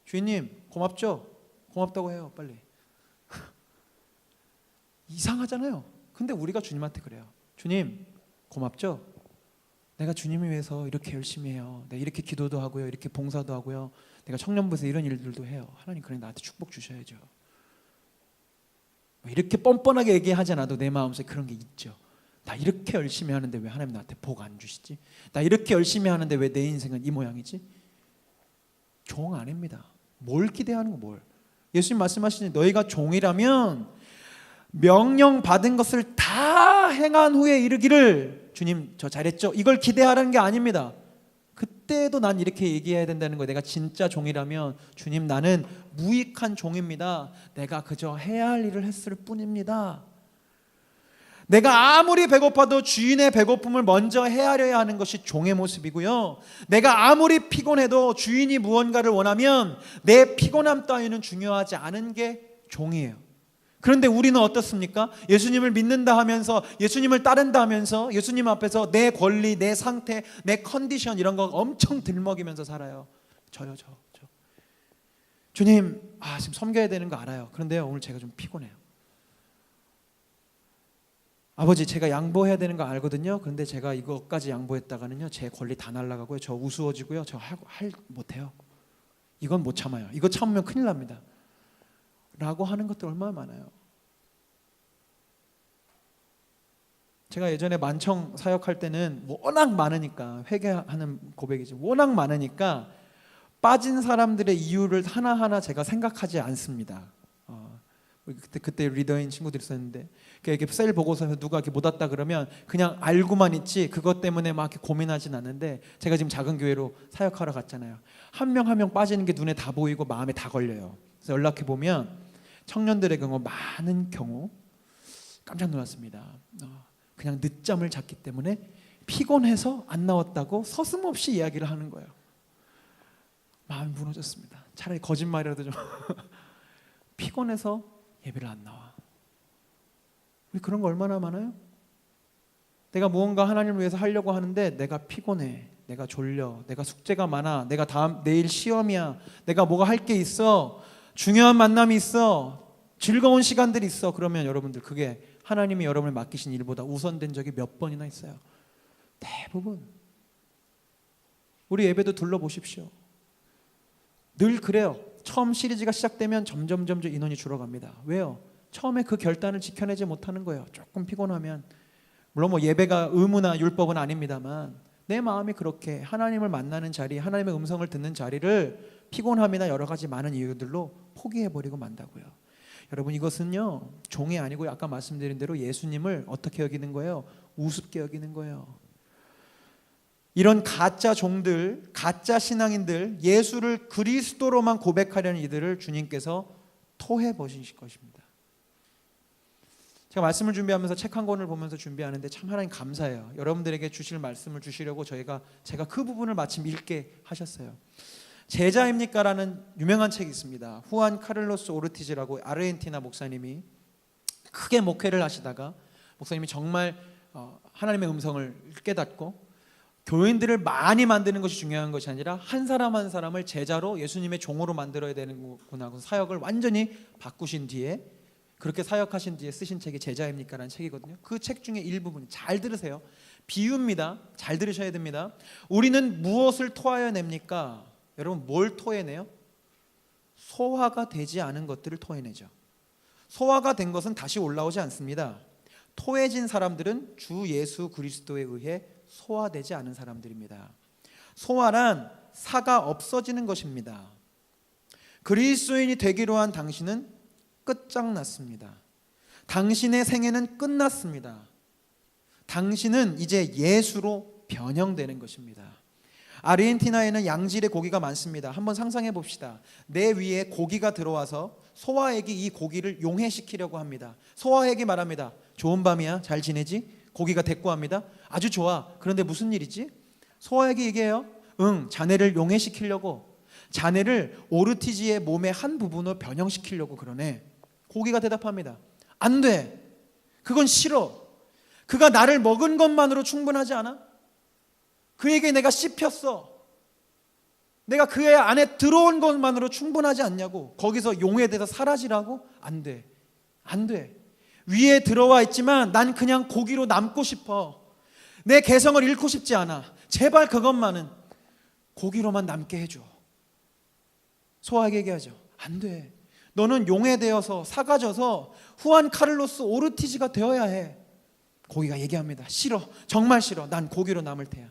Speaker 1: 주인님 고맙죠? 고맙다고 해요. 빨리. 이상하잖아요. 근데 우리가 주님한테 그래요. 주님 고맙죠? 내가 주님을 위해서 이렇게 열심히 해요. 내가 이렇게 기도도 하고요, 이렇게 봉사도 하고요, 내가 청년부에서 이런 일들도 해요. 하나님 그래 나한테 축복 주셔야죠. 이렇게 뻔뻔하게 얘기하지 않아도 내 마음속에 그런 게 있죠. 나 이렇게 열심히 하는데 왜 하나님 나한테 복 안 주시지? 나 이렇게 열심히 하는데 왜 내 인생은 이 모양이지? 종 아닙니다. 뭘 기대하는 거 뭘? 예수님 말씀하시니 너희가 종이라면 명령 받은 것을 다 행한 후에 이르기를 주님 저 잘했죠? 이걸 기대하라는 게 아닙니다. 그때도 난 이렇게 얘기해야 된다는 거예요. 내가 진짜 종이라면 주님 나는 무익한 종입니다. 내가 그저 해야 할 일을 했을 뿐입니다. 내가 아무리 배고파도 주인의 배고픔을 먼저 헤아려야 하는 것이 종의 모습이고요. 내가 아무리 피곤해도 주인이 무언가를 원하면 내 피곤함 따위는 중요하지 않은 게 종이에요. 그런데 우리는 어떻습니까? 예수님을 믿는다 하면서 예수님을 따른다 하면서 예수님 앞에서 내 권리, 내 상태, 내 컨디션 이런 거 엄청 들먹이면서 살아요. 저 주님 지금 섬겨야 되는 거 알아요. 그런데요 오늘 제가 좀 피곤해요. 아버지 제가 양보해야 되는 거 알거든요. 그런데 제가 이거까지 양보했다가는요 제 권리 다 날아가고요. 저 우스워지고요. 저 못해요. 이건 못 참아요. 이거 참으면 큰일 납니다. 라고 하는 것들 얼마나 많아요. 제가 예전에 만청 사역할 때는 워낙 많으니까 회개하는 고백이지 워낙 많으니까 빠진 사람들의 이유를 하나하나 제가 생각하지 않습니다. 그때 리더인 친구들이 있었는데 이렇게 셀 보고서에서 누가 이렇게 못 왔다 그러면 그냥 알고만 있지 그것 때문에 막 이렇게 고민하진 않는데 제가 지금 작은 교회로 사역하러 갔잖아요. 한 명 한 명 빠지는 게 눈에 다 보이고 마음에 다 걸려요. 그래서 연락해 보면 청년들의 경우 많은 경우 깜짝 놀랐습니다. 그냥 늦잠을 잤기 때문에 피곤해서 안 나왔다고 서슴없이 이야기를 하는 거예요. 마음이 무너졌습니다. 차라리 거짓말이라도 좀 피곤해서 예배를 안 나와. 우리 그런 거 얼마나 많아요? 내가 무언가 하나님을 위해서 하려고 하는데 내가 피곤해, 내가 졸려, 내가 숙제가 많아, 내가 내일 시험이야, 내가 뭐가 할 게 있어, 중요한 만남이 있어, 즐거운 시간들이 있어. 그러면 여러분들 그게 하나님이 여러분을 맡기신 일보다 우선된 적이 몇 번이나 있어요. 대부분. 우리 예배도 둘러보십시오. 늘 그래요. 처음 시리즈가 시작되면 점점 인원이 줄어갑니다. 왜요? 처음에 그 결단을 지켜내지 못하는 거예요. 조금 피곤하면. 물론 뭐 예배가 의무나 율법은 아닙니다만 내 마음이 그렇게 하나님을 만나는 자리, 하나님의 음성을 듣는 자리를 피곤함이나 여러 가지 많은 이유들로 포기해버리고 만다고요. 여러분 이것은요 종이 아니고 아까 말씀드린 대로 예수님을 어떻게 여기는 거예요? 우습게 여기는 거예요. 이런 가짜 종들, 가짜 신앙인들, 예수를 그리스도로만 고백하려는 이들을 주님께서 토해 보실 것입니다. 제가 말씀을 준비하면서 책 한 권을 보면서 준비하는데 참 하나님 감사해요. 여러분들에게 주실 말씀을 주시려고 제가 그 부분을 마침 읽게 하셨어요. 제자입니까? 라는 유명한 책이 있습니다. 후안 카를로스 오르티즈라고 아르헨티나 목사님이 크게 목회를 하시다가 목사님이 정말 하나님의 음성을 깨닫고 교인들을 많이 만드는 것이 중요한 것이 아니라 한 사람 한 사람을 제자로 예수님의 종으로 만들어야 되는구나 하고 사역을 완전히 바꾸신 뒤에 그렇게 사역하신 뒤에 쓰신 책이 제자입니까? 라는 책이거든요. 그 책 중에 일부분 잘 들으세요. 비유입니다. 잘 들으셔야 됩니다. 우리는 무엇을 토하여 냅니까? 여러분 뭘 토해내요? 소화가 되지 않은 것들을 토해내죠. 소화가 된 것은 다시 올라오지 않습니다. 토해진 사람들은 주 예수 그리스도에 의해 소화되지 않은 사람들입니다. 소화란 사가 없어지는 것입니다. 그리스도인이 되기로 한 당신은 끝장났습니다. 당신의 생애는 끝났습니다. 당신은 이제 예수로 변형되는 것입니다. 아르헨티나에는 양질의 고기가 많습니다. 한번 상상해 봅시다. 내 위에 고기가 들어와서 소화액이 이 고기를 용해시키려고 합니다. 소화액이 말합니다. 좋은 밤이야, 잘 지내지? 고기가 대꾸합니다. 아주 좋아. 그런데 무슨 일이지? 소화액이 얘기해요. 자네를 용해시키려고, 자네를 오르티지의 몸의 한 부분으로 변형시키려고 그러네. 고기가 대답합니다. 안 돼. 그건 싫어. 그가 나를 먹은 것만으로 충분하지 않아? 그에게 내가 씹혔어. 내가 그의 안에 들어온 것만으로 충분하지 않냐고. 거기서 용해돼서 사라지라고? 안 돼. 안 돼. 위에 들어와 있지만 난 그냥 고기로 남고 싶어. 내 개성을 잃고 싶지 않아. 제발 그것만은 고기로만 남게 해줘. 소화하게 얘기하죠. 안 돼. 너는 용해되어서 사가져서 후안 카를로스 오르티즈가 되어야 해. 고기가 얘기합니다. 싫어. 정말 싫어. 난 고기로 남을 테야.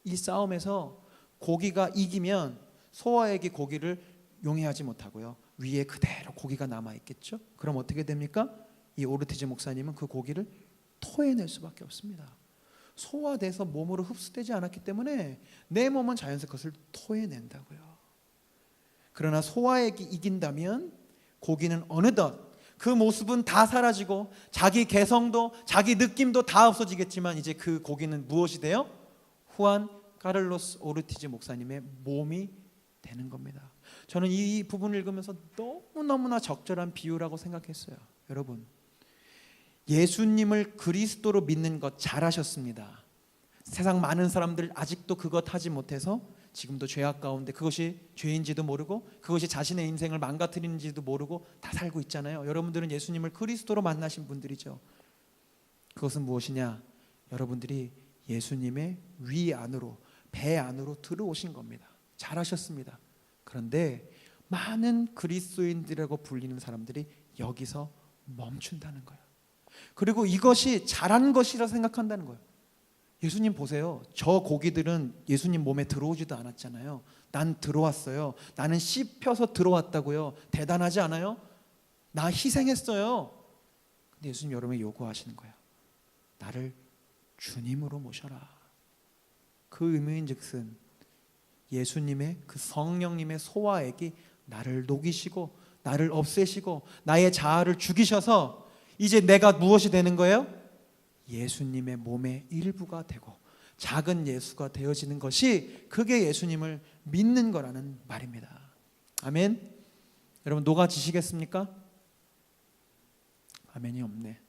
Speaker 1: 이 싸움에서 고기가 이기면 소와에게 고기를 용해하지 못하고요, 위에 그대로 고기가 남아있겠죠. 그럼 어떻게 됩니까? 이 오르티즈 목사님은 그 고기를 토해낼 수밖에 없습니다. 소화돼서 몸으로 흡수되지 않았기 때문에 내 몸은 자연스레 그것을 토해낸다고요. 그러나 소화액이 이긴다면 고기는 어느덧 그 모습은 다 사라지고 자기 개성도 자기 느낌도 다 없어지겠지만 이제 그 고기는 무엇이 돼요? 후안 카를로스 오르티즈 목사님의 몸이 되는 겁니다. 저는 이 부분을 읽으면서 너무너무나 적절한 비유라고 생각했어요. 여러분, 예수님을 그리스도로 믿는 것 잘하셨습니다. 세상 많은 사람들 아직도 그것 하지 못해서 지금도 죄악 가운데 그것이 죄인지도 모르고 그것이 자신의 인생을 망가뜨리는지도 모르고 다 살고 있잖아요. 여러분들은 예수님을 그리스도로 만나신 분들이죠. 그것은 무엇이냐? 여러분들이 예수님의 위 안으로, 배 안으로 들어오신 겁니다. 잘하셨습니다. 그런데 많은 그리스도인들이라고 불리는 사람들이 여기서 멈춘다는 거예요. 그리고 이것이 잘한 것이라 생각한다는 거예요. 예수님 보세요. 저 고기들은 예수님 몸에 들어오지도 않았잖아요. 난 들어왔어요. 나는 씹혀서 들어왔다고요. 대단하지 않아요? 나 희생했어요. 근데 예수님 여러분에게 요구하시는 거예요. 나를 주님으로 모셔라. 그 의미인즉슨 예수님의 그 성령님의 소화액이 나를 녹이시고 나를 없애시고 나의 자아를 죽이셔서 이제 내가 무엇이 되는 거예요? 예수님의 몸의 일부가 되고 작은 예수가 되어지는 것이, 그게 예수님을 믿는 거라는 말입니다. 아멘. 여러분 녹아지시겠습니까? 아멘이 없네.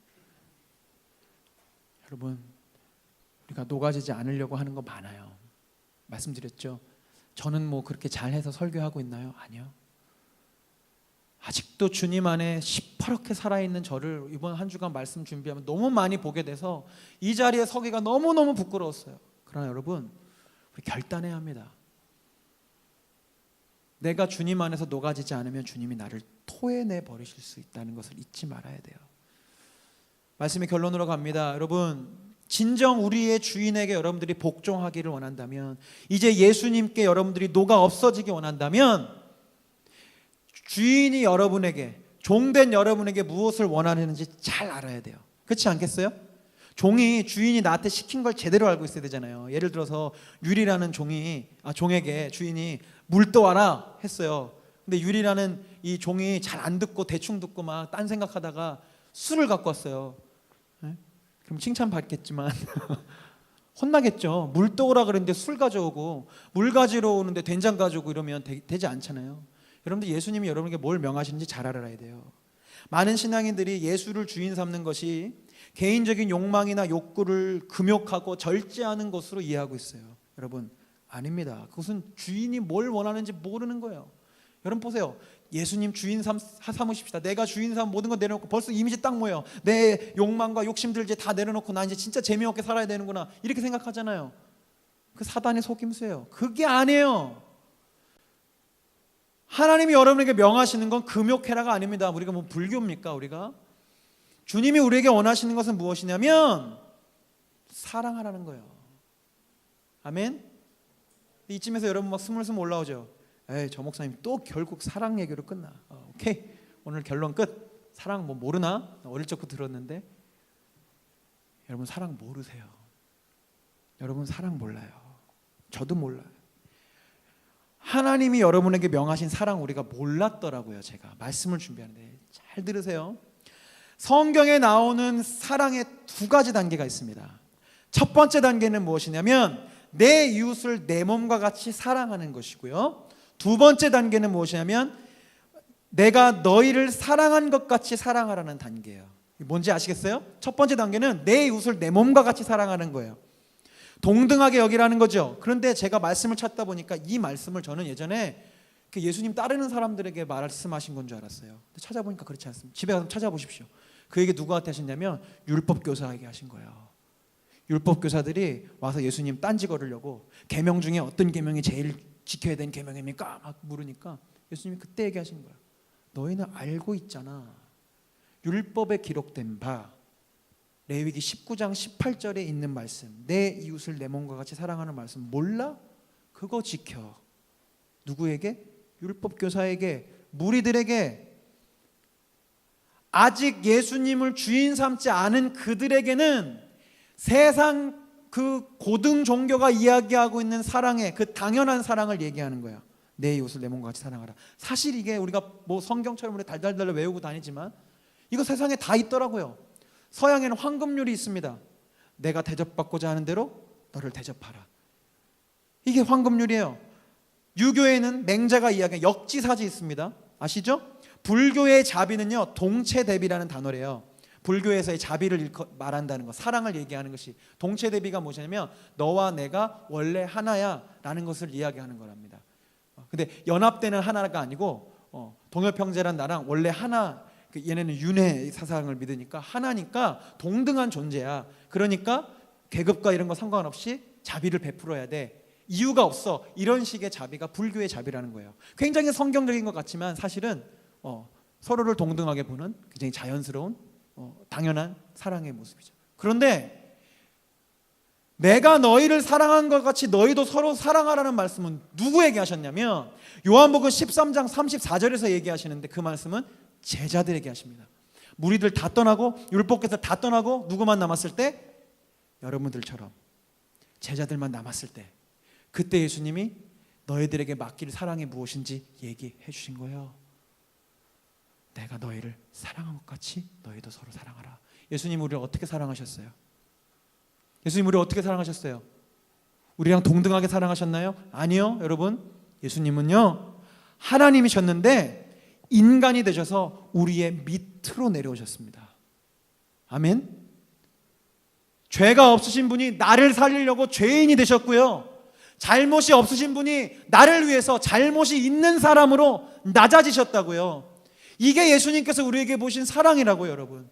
Speaker 1: 여러분, 우리가 녹아지지 않으려고 하는 거 많아요. 말씀드렸죠. 저는 뭐 그렇게 잘해서 설교하고 있나요? 아니요. 아직도 주님 안에 시퍼렇게 살아있는 저를 이번 한 주간 말씀 준비하면 너무 많이 보게 돼서 이 자리에 서기가 너무너무 부끄러웠어요. 그러나 여러분, 우리 결단해야 합니다. 내가 주님 안에서 녹아지지 않으면 주님이 나를 토해내 버리실 수 있다는 것을 잊지 말아야 돼요. 말씀의 결론으로 갑니다. 여러분, 진정 우리의 주인에게 여러분들이 복종하기를 원한다면, 이제 예수님께 여러분들이 녹아 없어지기 원한다면, 주인이 여러분에게, 종된 여러분에게 무엇을 원하는지 잘 알아야 돼요. 그렇지 않겠어요? 주인이 나한테 시킨 걸 제대로 알고 있어야 되잖아요. 예를 들어서 유리라는 종에게 주인이 물 떠와라 했어요. 근데 유리라는 이 종이 잘 안 듣고 대충 듣고 막 딴 생각하다가 술을 갖고 왔어요. 그럼 칭찬받겠지만 혼나겠죠. 물 떠오라 그랬는데 술 가져오고, 물 가지러 오는데 된장 가져오고 이러면 되지 않잖아요. 여러분들, 예수님이 여러분에게 뭘 명하시는지 잘 알아야 돼요. 많은 신앙인들이 예수를 주인 삼는 것이 개인적인 욕망이나 욕구를 금욕하고 절제하는 것으로 이해하고 있어요. 여러분, 아닙니다. 그것은 주인이 뭘 원하는지 모르는 거예요. 여러분 보세요. 예수님 주인 삼으십시다. 내가 주인 삼 모든 거 내려놓고 벌써 이미지 딱 뭐예요? 내 욕망과 욕심들 이제 다 내려놓고 나 이제 진짜 재미없게 살아야 되는구나, 이렇게 생각하잖아요. 그 사단의 속임수예요. 그게 아니에요. 하나님이 여러분에게 명하시는 건 금욕해라가 아닙니다. 우리가 뭐 불교입니까? 우리가 주님이 우리에게 원하시는 것은 무엇이냐면 사랑하라는 거예요. 아멘. 이쯤에서 여러분 막 스물스물 올라오죠. 에이, 저 목사님 또 결국 사랑 얘기로 끝나. 오케이, 오늘 결론 끝. 사랑 뭐 모르나? 어릴 적부터 들었는데. 여러분 사랑 모르세요. 여러분 사랑 몰라요. 저도 몰라요. 하나님이 여러분에게 명하신 사랑 우리가 몰랐더라고요. 제가 말씀을 준비하는데 잘 들으세요. 성경에 나오는 사랑의 두 가지 단계가 있습니다. 첫 번째 단계는 무엇이냐면 내 이웃을 내 몸과 같이 사랑하는 것이고요. 두 번째 단계는 무엇이냐면 내가 너희를 사랑한 것 같이 사랑하라는 단계예요. 뭔지 아시겠어요? 첫 번째 단계는 내 이웃을 내 몸과 같이 사랑하는 거예요. 동등하게 여기라는 거죠. 그런데 제가 말씀을 찾다 보니까 이 말씀을 저는 예전에 예수님 따르는 사람들에게 말씀하신 건 줄 알았어요. 근데 찾아보니까 그렇지 않습니다. 집에 가서 찾아보십시오. 그 얘기 누구한테 하셨냐면 율법교사에게 하신 거예요. 율법교사들이 와서 예수님 딴지 걸으려고 계명 중에 어떤 계명이 제일 지켜야 되는 계명입니까? 막 물으니까 예수님이 그때 얘기하신 거예요. 너희는 알고 있잖아. 율법에 기록된 바 레위기 19장 18절에 있는 말씀, 내 이웃을 내 몸과 같이 사랑하는 말씀 몰라? 그거 지켜. 누구에게? 율법 교사에게, 무리들에게. 아직 예수님을 주인 삼지 않은 그들에게는 세상 그 고등 종교가 이야기하고 있는 사랑의 그 당연한 사랑을 얘기하는 거야. 내 이웃을 내 몸과 같이 사랑하라. 사실 이게 우리가 뭐 성경처럼 우리 달달달 외우고 다니지만 이거 세상에 다 있더라고요. 서양에는 황금률이 있습니다. 내가 대접받고자 하는 대로 너를 대접하라. 이게 황금률이에요. 유교에는 맹자가 이야기한 역지사지 있습니다. 아시죠? 불교의 자비는요, 동체대비라는 단어래요. 불교에서의 자비를 말한다는 것, 사랑을 얘기하는 것이, 동체대비가 무엇이냐면 너와 내가 원래 하나야 라는 것을 이야기하는 거랍니다. 근데 연합되는 하나가 아니고 동엽형제란 나랑 원래 하나, 얘네는 윤회 사상을 믿으니까 하나니까 동등한 존재야. 그러니까 계급과 이런 거 상관없이 자비를 베풀어야 돼. 이유가 없어. 이런 식의 자비가 불교의 자비라는 거예요. 굉장히 성경적인 것 같지만 사실은 서로를 동등하게 보는 굉장히 자연스러운 당연한 사랑의 모습이죠. 그런데 내가 너희를 사랑한 것 같이 너희도 서로 사랑하라는 말씀은 누구에게 하셨냐면 요한복음 13장 34절에서 얘기하시는데 그 말씀은 제자들에게 하십니다. 무리들 다 떠나고 율법교사 다 떠나고 누구만 남았을 때? 여러분들처럼 제자들만 남았을 때, 그때 예수님이 너희들에게 맡길 사랑이 무엇인지 얘기해 주신 거예요. 내가 너희를 사랑한 것 같이 너희도 서로 사랑하라. 예수님 우리를 어떻게 사랑하셨어요? 예수님 우리를 어떻게 사랑하셨어요? 우리랑 동등하게 사랑하셨나요? 아니요. 여러분, 예수님은요 하나님이셨는데 인간이 되셔서 우리의 밑으로 내려오셨습니다. 아멘. 죄가 없으신 분이 나를 살리려고 죄인이 되셨고요, 잘못이 없으신 분이 나를 위해서 잘못이 있는 사람으로 낮아지셨다고요. 이게 예수님께서 우리에게 보신 사랑이라고요. 여러분,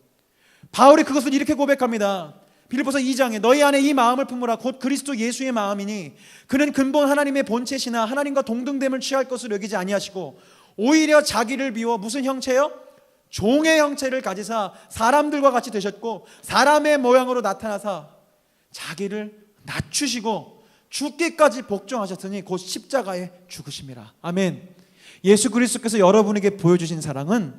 Speaker 1: 바울이 그것을 이렇게 고백합니다. 빌립보서 2장에 너희 안에 이 마음을 품으라 곧 그리스도 예수의 마음이니 그는 근본 하나님의 본체시나 하나님과 동등됨을 취할 것을 여기지 아니하시고 오히려 자기를 비워 무슨 형체요? 종의 형체를 가지사 사람들과 같이 되셨고 사람의 모양으로 나타나사 자기를 낮추시고 죽기까지 복종하셨으니 곧 십자가에 죽으심이라. 아멘. 예수 그리스도께서 여러분에게 보여주신 사랑은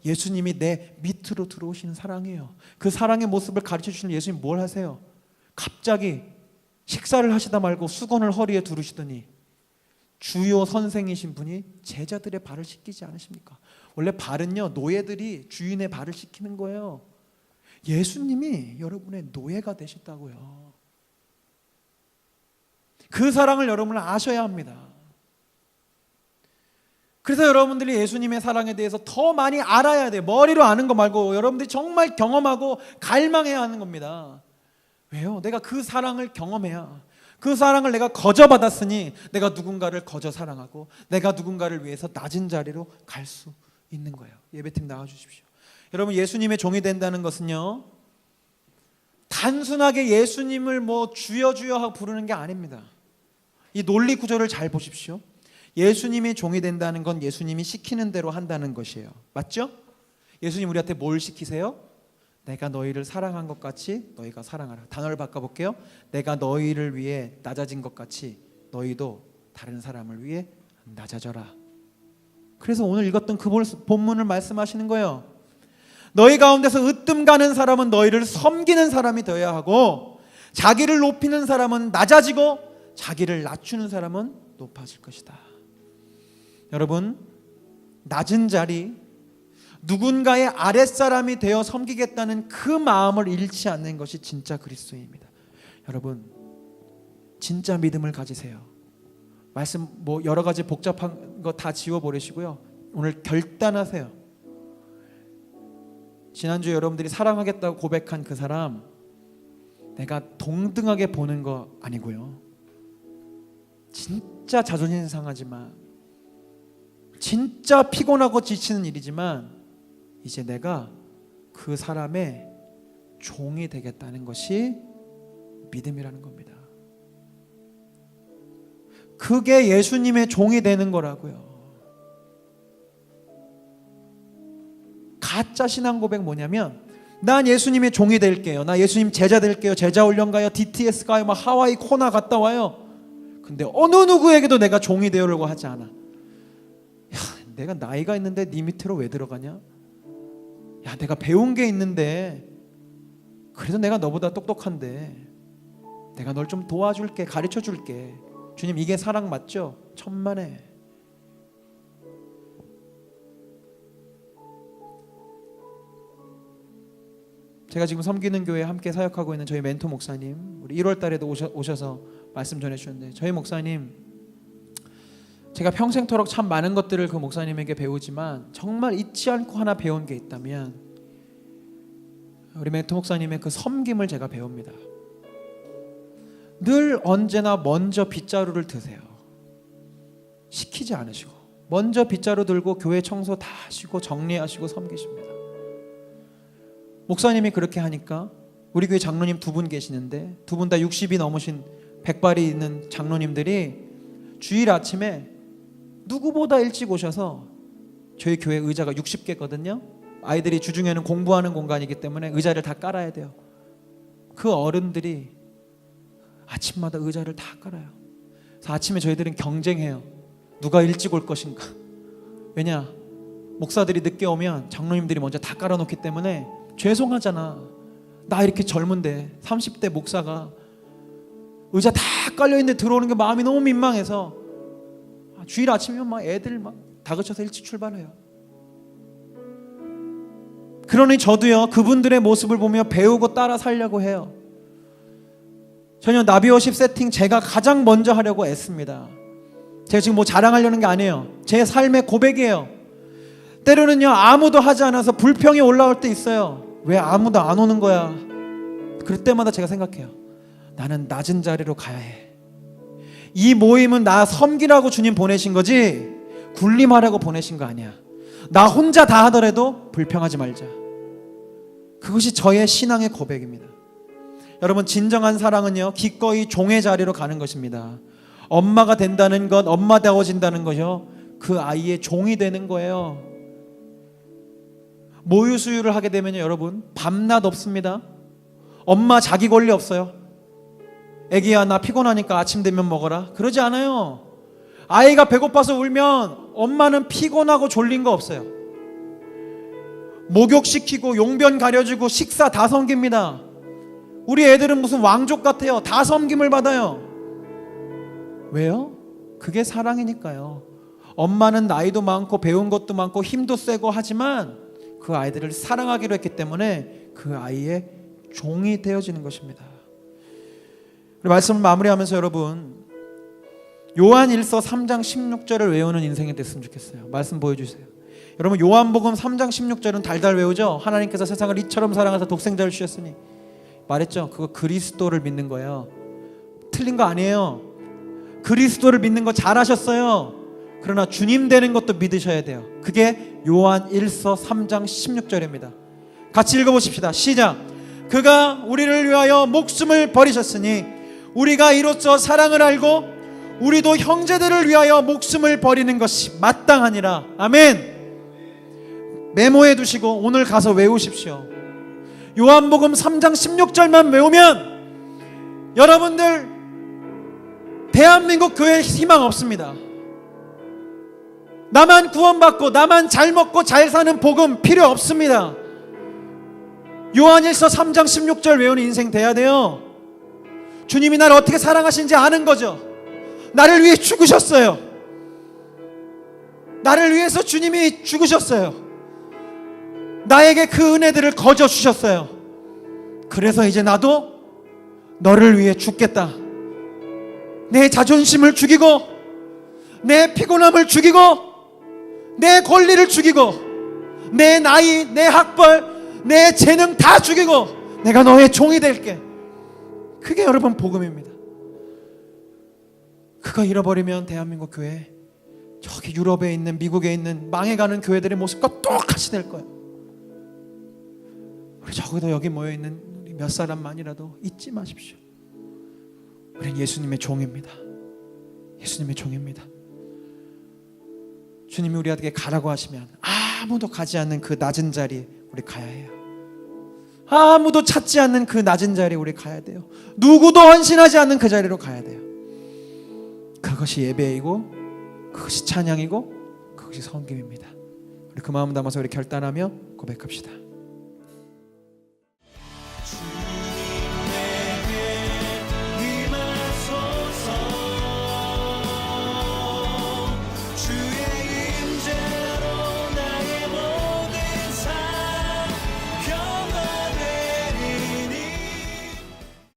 Speaker 1: 예수님이 내 밑으로 들어오시는 사랑이에요. 그 사랑의 모습을 가르쳐 주시는 예수님 뭘 하세요? 갑자기 식사를 하시다 말고 수건을 허리에 두르시더니 주요 선생이신 분이 제자들의 발을 씻기지 않으십니까? 원래 발은요 노예들이 주인의 발을 씻기는 거예요. 예수님이 여러분의 노예가 되셨다고요. 그 사랑을 여러분은 아셔야 합니다. 그래서 여러분들이 예수님의 사랑에 대해서 더 많이 알아야 돼요. 머리로 아는 거 말고 여러분들이 정말 경험하고 갈망해야 하는 겁니다. 왜요? 내가 그 사랑을 경험해야, 그 사랑을 내가 거저 받았으니 내가 누군가를 거저 사랑하고 내가 누군가를 위해서 낮은 자리로 갈 수 있는 거예요. 예배팀 나와주십시오. 여러분, 예수님의 종이 된다는 것은요 단순하게 예수님을 뭐 주여 주여 하고 부르는 게 아닙니다. 이 논리 구조를 잘 보십시오. 예수님이 종이 된다는 건 예수님이 시키는 대로 한다는 것이에요. 맞죠? 예수님 우리한테 뭘 시키세요? 내가 너희를 사랑한 것 같이 너희가 사랑하라. 단어를 바꿔볼게요. 내가 너희를 위해 낮아진 것 같이 너희도 다른 사람을 위해 낮아져라. 그래서 오늘 읽었던 그 본문을 말씀하시는 거예요. 너희 가운데서 으뜸 가는 사람은 너희를 섬기는 사람이 되어야 하고 자기를 높이는 사람은 낮아지고 자기를 낮추는 사람은 높아질 것이다. 여러분, 낮은 자리, 누군가의 아랫사람이 되어 섬기겠다는 그 마음을 잃지 않는 것이 진짜 그리스도입니다. 여러분, 진짜 믿음을 가지세요. 말씀 뭐 여러 가지 복잡한 거 다 지워버리시고요, 오늘 결단하세요. 지난주에 여러분들이 사랑하겠다고 고백한 그 사람 내가 동등하게 보는 거 아니고요, 진짜 자존심 상하지만 진짜 피곤하고 지치는 일이지만 이제 내가 그 사람의 종이 되겠다는 것이 믿음이라는 겁니다. 그게 예수님의 종이 되는 거라고요. 가짜 신앙 고백 뭐냐면, 난 예수님의 종이 될게요, 나 예수님 제자 될게요, 제자 훈련 가요, DTS 가요, 막 하와이 코나 갔다 와요. 근데 어느 누구에게도 내가 종이 되려고 하지 않아. 야, 내가 나이가 있는데 네 밑으로 왜 들어가냐? 야, 내가 배운 게 있는데, 그래도 내가 너보다 똑똑한데 내가 널 좀 도와줄게, 가르쳐 줄게. 주님, 이게 사랑 맞죠? 천만에. 제가 지금 섬기는 교회에 함께 사역하고 있는 저희 멘토 목사님, 우리 1월 달에도 오셔서 말씀 전해주셨는데, 저희 목사님, 제가 평생토록 참 많은 것들을 그 목사님에게 배우지만 정말 잊지 않고 하나 배운 게 있다면 우리 멘토 목사님의 그 섬김을 제가 배웁니다. 늘 언제나 먼저 빗자루를 드세요. 시키지 않으시고 먼저 빗자루 들고 교회 청소 다 하시고 정리하시고 섬기십니다. 목사님이 그렇게 하니까 우리 교회 장로님 2분 계시는데, 2분 다 60이 넘으신 백발이 있는 장로님들이 주일 아침에 누구보다 일찍 오셔서, 저희 교회 의자가 60개거든요 아이들이 주중에는 공부하는 공간이기 때문에 의자를 다 깔아야 돼요. 그 어른들이 아침마다 의자를 다 깔아요. 그래서 아침에 저희들은 경쟁해요. 누가 일찍 올 것인가. 왜냐, 목사들이 늦게 오면 장로님들이 먼저 다 깔아놓기 때문에 죄송하잖아. 나 이렇게 젊은데 30대 목사가 의자 다 깔려있는데 들어오는 게 마음이 너무 민망해서 주일 아침이면 막 애들 막 다그쳐서 일찍 출발해요. 그러니 저도요, 그분들의 모습을 보며 배우고 따라 살려고 해요. 전혀 나비워십 세팅 제가 가장 먼저 하려고 애씁니다. 제가 지금 뭐 자랑하려는 게 아니에요. 제 삶의 고백이에요. 때로는요, 아무도 하지 않아서 불평이 올라올 때 있어요. 왜 아무도 안 오는 거야? 그럴 때마다 제가 생각해요. 나는 낮은 자리로 가야 해. 이 모임은 나 섬기라고 주님 보내신 거지 군림하라고 보내신 거 아니야. 나 혼자 다 하더라도 불평하지 말자. 그것이 저의 신앙의 고백입니다. 여러분, 진정한 사랑은요, 기꺼이 종의 자리로 가는 것입니다. 엄마가 된다는 것, 엄마다워진다는 것이요, 그 아이의 종이 되는 거예요. 모유 수유를 하게 되면요, 여러분, 밤낮 없습니다. 엄마 자기 권리 없어요. 애기야, 나 피곤하니까 아침 되면 먹어라, 그러지 않아요. 아이가 배고파서 울면 엄마는 피곤하고 졸린 거 없어요. 목욕시키고 용변 가려주고 식사 다 섬깁니다. 우리 애들은 무슨 왕족 같아요. 다 섬김을 받아요. 왜요? 그게 사랑이니까요. 엄마는 나이도 많고 배운 것도 많고 힘도 세고 하지만 그 아이들을 사랑하기로 했기 때문에 그 아이의 종이 되어지는 것입니다. 말씀을 마무리하면서 여러분, 요한 1서 3장 16절을 외우는 인생이 됐으면 좋겠어요. 말씀 보여주세요. 여러분, 요한복음 3장 16절은 달달 외우죠. 하나님께서 세상을 이처럼 사랑하사 독생자를 주셨으니, 말했죠. 그거 그리스도를 믿는 거예요. 틀린 거 아니에요. 그리스도를 믿는 거 잘하셨어요. 그러나 주님 되는 것도 믿으셔야 돼요. 그게 요한 1서 3장 16절입니다. 같이 읽어보십시다. 시작. 그가 우리를 위하여 목숨을 버리셨으니 우리가 이로써 사랑을 알고 우리도 형제들을 위하여 목숨을 버리는 것이 마땅하니라. 아멘. 메모해 두시고 오늘 가서 외우십시오. 요한복음 3장 16절만 외우면 여러분들 대한민국 교회에 희망 없습니다. 나만 구원받고 나만 잘 먹고 잘 사는 복음 필요 없습니다. 요한일서 3장 16절 외우는 인생 돼야 돼요. 주님이 나를 어떻게 사랑하시는지 아는 거죠. 나를 위해 죽으셨어요. 나를 위해서 주님이 죽으셨어요. 나에게 그 은혜들을 거저 주셨어요. 그래서 이제 나도 너를 위해 죽겠다. 내 자존심을 죽이고 내 피곤함을 죽이고 내 권리를 죽이고 내 나이, 내 학벌, 내 재능 다 죽이고 내가 너의 종이 될게. 그게 여러분 복음입니다. 그거 잃어버리면 대한민국 교회, 저기 유럽에 있는 미국에 있는 망해가는 교회들의 모습과 똑같이 될 거예요. 우리 적어도 여기 모여있는 우리 몇 사람만이라도 잊지 마십시오. 우리는 예수님의 종입니다. 예수님의 종입니다. 주님이 우리에게 가라고 하시면 아무도 가지 않는 그 낮은 자리에 우리 가야 해요. 아무도 찾지 않는 그 낮은 자리에 우리 가야 돼요. 누구도 헌신하지 않는 그 자리로 가야 돼요. 그것이 예배이고, 그것이 찬양이고, 그것이 섬김입니다. 우리 그 마음 담아서 우리 결단하며 고백합시다.